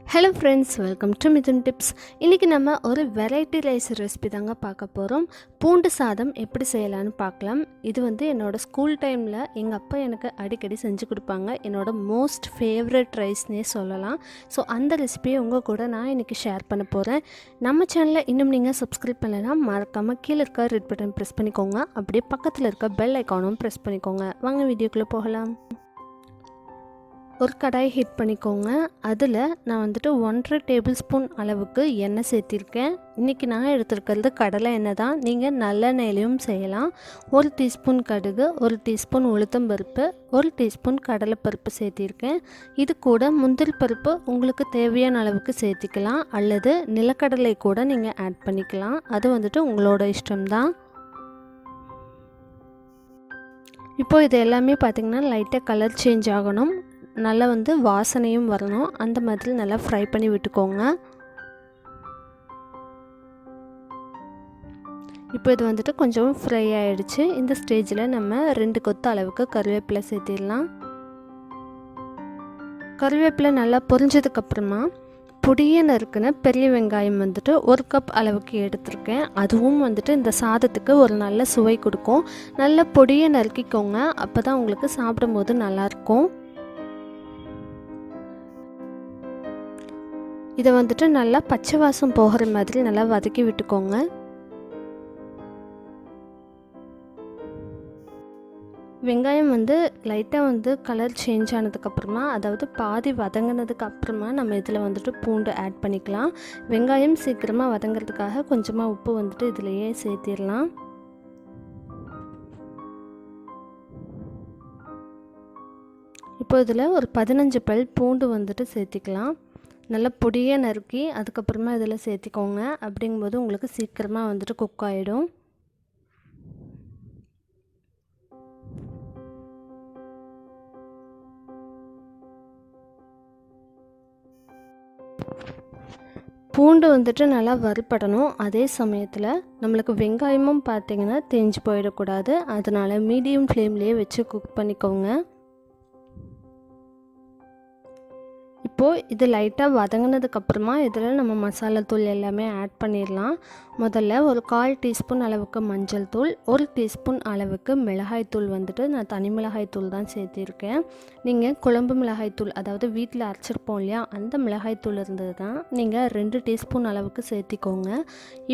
Hello friends, welcome to Mithuntips. இன்றைக்கி நம்ம ஒரு வெரைட்டி ரைஸ் ரெசிபி தாங்க பார்க்க போகிறோம். பூண்டு சாதம் எப்படி செய்யலான்னு பார்க்கலாம். இது என்னோடய ஸ்கூல் டைமில் எங்கள் அப்பா எனக்கு அடிக்கடி செஞ்சு கொடுப்பாங்க. என்னோடய மோஸ்ட் ஃபேவரட் ரைஸ்னே சொல்லலாம். ஸோ அந்த ரெசிபியை உங்கள் கூட நான் இன்றைக்கி ஷேர் பண்ண போகிறேன். நம்ம சேனலில் இன்னும் நீங்கள் சப்ஸ்கிரைப் பண்ணலாம், மறக்காமல் கீழே இருக்க ரெட் பட்டன் ப்ரெஸ் பண்ணிக்கோங்க. அப்படியே பக்கத்தில் இருக்க பெல் ஐக்கானும் ப்ரெஸ் பண்ணிக்கோங்க. வாங்க வீடியோக்குள்ளே போகலாம். ஒரு கடாய் ஹீட் பண்ணிக்கோங்க. அதில் நான் 1.5 டேபிள் ஸ்பூன் அளவுக்கு எண்ணெய் சேர்த்திருக்கேன். இன்றைக்கி நான் எடுத்துருக்கிறது கடலை எண்ணெய் தான். நீங்கள் நல்லெண்ணெயிலையும் செய்யலாம். 1 டீஸ்பூன் கடுகு, 1 டீஸ்பூன் உளுத்தம்பருப்பு, 1 டீஸ்பூன் கடலைப்பருப்பு சேர்த்திருக்கேன். இது கூட முந்திரி பருப்பு உங்களுக்கு தேவையான அளவுக்கு சேர்த்திக்கலாம், அல்லது நிலக்கடலை கூட நீங்கள் ஆட் பண்ணிக்கலாம். அது உங்களோட இஷ்டம்தான். இப்போ இது எல்லாமே பார்த்திங்கன்னா லைட்டாக கலர் சேஞ்ச் ஆகணும், நல்லா வாசனையும் வரணும். அந்த மாதிரி நல்லா ஃப்ரை பண்ணி விட்டுக்கோங்க. இப்போ இது கொஞ்சம் ஃப்ரை ஆகிடுச்சு. இந்த ஸ்டேஜில் நம்ம 2 கொத்து அளவுக்கு கருவேப்பிலை சேர்த்திடலாம். கருவேப்பிலை நல்லா பொரிஞ்சதுக்கப்புறமா பொடியை நறுக்குன பெரிய வெங்காயம் 1 கப் அளவுக்கு எடுத்திருக்கேன். அதுவும் இந்த சாதத்துக்கு ஒரு நல்ல சுவை கொடுக்கும். நல்ல பொடியை நறுக்கிக்கோங்க, அப்போ தான் உங்களுக்கு சாப்பிடும்போது நல்லாயிருக்கும். இதை நல்லா பச்சை வாசம் போகிற மாதிரி நல்லா வதக்கி விட்டுக்கோங்க. வெங்காயம் லைட்டாக கலர் சேஞ்ச் ஆனதுக்கப்புறமா, அதாவது பாதி வதங்கினதுக்கு அப்புறமா நம்ம இதில் பூண்டு ஆட் பண்ணிக்கலாம். வெங்காயம் சீக்கிரமாக வதங்கிறதுக்காக கொஞ்சமாக உப்பு இதிலையே சேர்த்திடலாம். இப்போ இதில் ஒரு 15 பல் பூண்டு சேர்த்திக்கலாம். நல்லா பொடியாக நறுக்கி அதுக்கப்புறமா இதில் சேர்த்திக்கோங்க. அப்படிங்கும்போது உங்களுக்கு சீக்கிரமாக குக் ஆகிடும். பூண்டு நல்லா வறுபடணும். அதே சமயத்தில் நம்மளுக்கு வெங்காயமும் பார்த்திங்கன்னா தேஞ்சு போயிடக்கூடாது. அதனால் மீடியம் ஃப்ளேம்லேயே வச்சு குக் பண்ணிக்கோங்க. இப்போது இது லைட்டாக வதங்கினதுக்கப்புறமா இதில் நம்ம மசாலா தூள் எல்லாமே ஆட் பண்ணிடலாம். முதல்ல ஒரு 1/4 டீஸ்பூன் அளவுக்கு மஞ்சள் தூள், 1 டீஸ்பூன் அளவுக்கு மிளகாய்த்தூள் நான் தனி மிளகாய்த்தூள் தான் சேர்த்திருக்கேன். நீங்கள் குழம்பு மிளகாய்த்தூள், அதாவது வீட்டில் அரைச்சிருப்போம் இல்லையா, அந்த மிளகாய்த்தூள் இருந்தது தான் நீங்கள் 2 டீஸ்பூன் அளவுக்கு சேர்த்திக்கோங்க.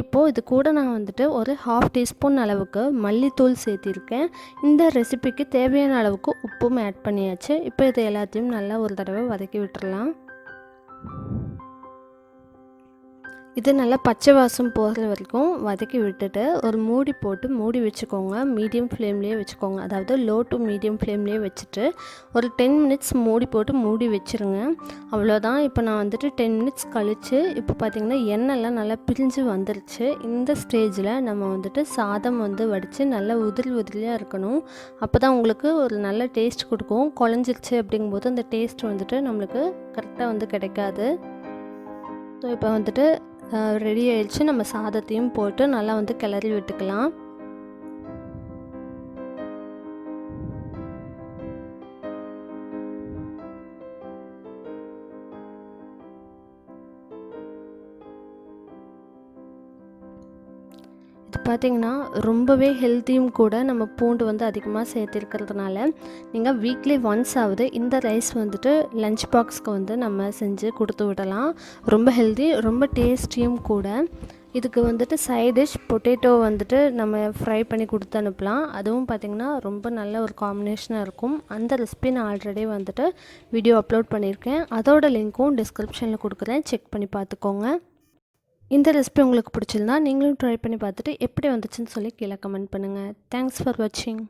இப்போது இது கூட நான் ஒரு 1/2 டீஸ்பூன் அளவுக்கு மல்லித்தூள் சேர்த்திருக்கேன். இந்த ரெசிபிக்கு தேவையான அளவுக்கு உப்பும் ஆட் பண்ணியாச்சு. இப்போ இது எல்லாத்தையும் நல்லா ஒரு தடவை வதக்கி விட்டுறலாம். இது நல்லா பச்சை வாசம் போகிற வரைக்கும் வதக்கி விட்டுட்டு ஒரு மூடி போட்டு மூடி வச்சுக்கோங்க. மீடியம் ஃப்ளேம்லேயே வச்சுக்கோங்க, அதாவது லோ டு மீடியம் ஃப்ளேம்லேயே வச்சுட்டு ஒரு 10 மினிட்ஸ் மூடி போட்டு மூடி வச்சுருங்க. அவ்வளோதான். இப்போ நான் 10 மினிட்ஸ் கழித்து இப்போ பார்த்திங்கன்னா எண்ணெய்லாம் நல்லா பிரிஞ்சு வந்துருச்சு. இந்த ஸ்டேஜில் நம்ம சாதம் வடித்து நல்லா உதிரியாக இருக்கணும். அப்போ தான் உங்களுக்கு ஒரு நல்ல டேஸ்ட் கொடுக்கும். குழஞ்சிருச்சு அப்படிங்கும்போது அந்த டேஸ்ட் நம்மளுக்கு கரெக்டாக கிடைக்காது. ஸோ இப்போ ரெடி ஆயிடுச்சு. நம்ம சாதத்தையும் போட்டு நல்லா கிளறி விட்டுக்கலாம். இது பார்த்திங்கன்னா ரொம்பவே ஹெல்த்தியும் கூட. நம்ம பூண்டு அதிகமாக சேர்த்திருக்கிறதுனால நீங்கள் வீக்லி ஒன்ஸ் ஆகுது இந்த ரைஸ் லஞ்ச் பாக்ஸ்க்கு நம்ம செஞ்சு கொடுத்து விடலாம். ரொம்ப ஹெல்த்தி, ரொம்ப டேஸ்டியும் கூட. இதுக்கு சைட் டிஷ் பொட்டேட்டோ நம்ம ஃப்ரை பண்ணி கொடுத்து அனுப்பலாம். அதுவும் பார்த்திங்கன்னா ரொம்ப நல்ல ஒரு காம்பினேஷனாக இருக்கும். அந்த ரெசிபி நான் ஆல்ரெடி வீடியோ அப்லோட் பண்ணியிருக்கேன். அதோட லிங்க்கும் டிஸ்கிரிப்ஷனில் கொடுக்குறேன், செக் பண்ணி பார்த்துக்கோங்க. இந்த ரெசிபி உங்களுக்கு பிடிச்சிருந்தா நீங்களும் ட்ரை பண்ணி பார்த்துட்டு எப்படி வந்துச்சுன்னு சொல்லி கீழே கமெண்ட் பண்ணுங்கள். தேங்க்ஸ் ஃபார் வாட்சிங்.